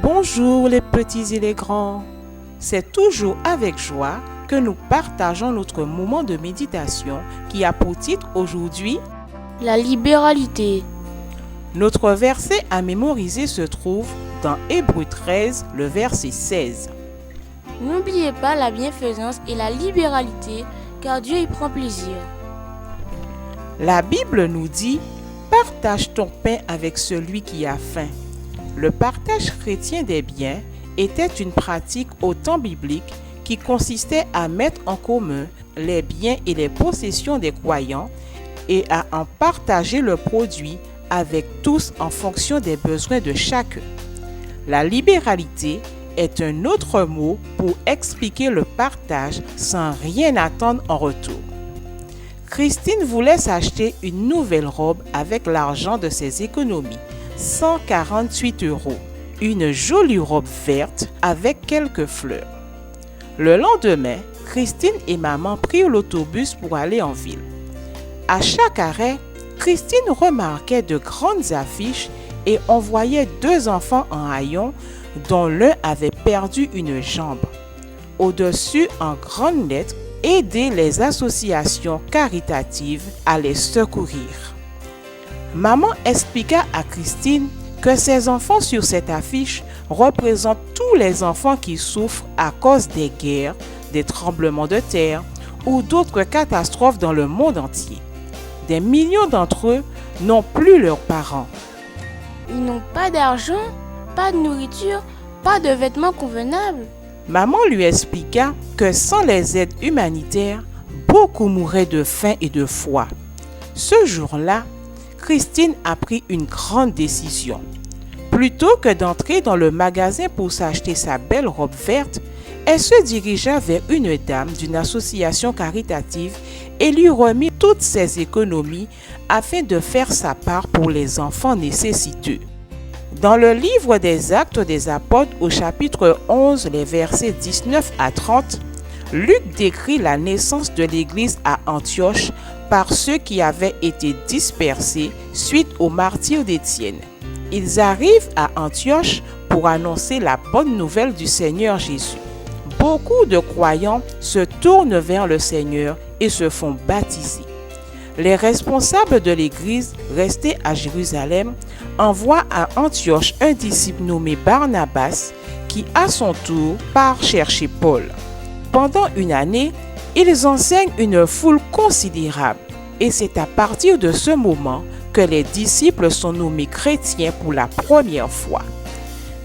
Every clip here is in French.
Bonjour les petits et les grands. C'est toujours avec joie que nous partageons notre moment de méditation qui a pour titre aujourd'hui La libéralité. Notre verset à mémoriser se trouve dans Hébreux 13, le verset 16. N'oubliez pas la bienfaisance et la libéralité, car Dieu y prend plaisir. La Bible nous dit « Partage ton pain avec celui qui a faim ». Le partage chrétien des biens était une pratique au temps biblique qui consistait à mettre en commun les biens et les possessions des croyants et à en partager le produit avec tous en fonction des besoins de chacun. La libéralité est un autre mot pour expliquer le partage sans rien attendre en retour. Christine voulait s'acheter une nouvelle robe avec l'argent de ses économies, 148 €, une jolie robe verte avec quelques fleurs. Le lendemain, Christine et maman prirent l'autobus pour aller en ville. À chaque arrêt, Christine remarquait de grandes affiches et on voyait deux enfants en haillons dont l'un avait perdu une jambe. Au-dessus, en grandes lettres, aider les associations caritatives à les secourir. Maman expliqua à Christine que ces enfants sur cette affiche représentent tous les enfants qui souffrent à cause des guerres, des tremblements de terre ou d'autres catastrophes dans le monde entier. Des millions d'entre eux n'ont plus leurs parents. Ils n'ont pas d'argent, pas de nourriture, pas de vêtements convenables. Maman lui expliqua que sans les aides humanitaires, beaucoup mourraient de faim et de froid. Ce jour-là, Christine a pris une grande décision. Plutôt que d'entrer dans le magasin pour s'acheter sa belle robe verte, elle se dirigea vers une dame d'une association caritative et lui remit toutes ses économies afin de faire sa part pour les enfants nécessiteux. Dans le livre des Actes des Apôtres au chapitre 11, les versets 19 à 30, Luc décrit la naissance de l'Église à Antioche par ceux qui avaient été dispersés suite au martyre d'Étienne. Ils arrivent à Antioche pour annoncer la bonne nouvelle du Seigneur Jésus. Beaucoup de croyants se tournent vers le Seigneur et se font baptiser. Les responsables de l'Église restés à Jérusalem envoient à Antioche un disciple nommé Barnabas qui à son tour part chercher Paul. Pendant une année, ils enseignent une foule considérable et c'est à partir de ce moment que les disciples sont nommés chrétiens pour la première fois.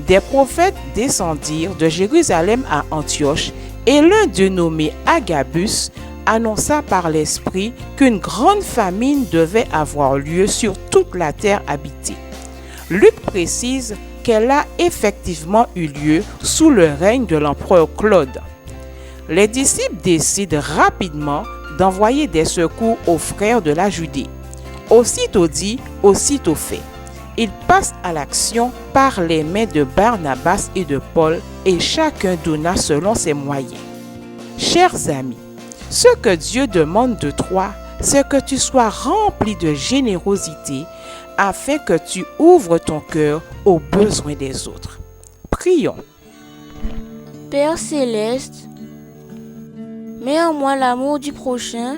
Des prophètes descendirent de Jérusalem à Antioche et l'un d'eux nommé Agabus annonça par l'Esprit qu'une grande famine devait avoir lieu sur toute la terre habitée. Luc précise qu'elle a effectivement eu lieu sous le règne de l'empereur Claude. Les disciples décident rapidement d'envoyer des secours aux frères de la Judée. Aussitôt dit, aussitôt fait. Ils passent à l'action par les mains de Barnabas et de Paul et chacun donna selon ses moyens. Chers amis, ce que Dieu demande de toi, c'est que tu sois rempli de générosité afin que tu ouvres ton cœur aux besoins des autres. Prions. Père céleste, mets en moi l'amour du prochain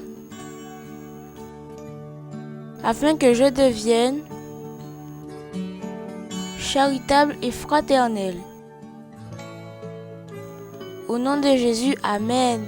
afin que je devienne charitable et fraternel. Au nom de Jésus, Amen.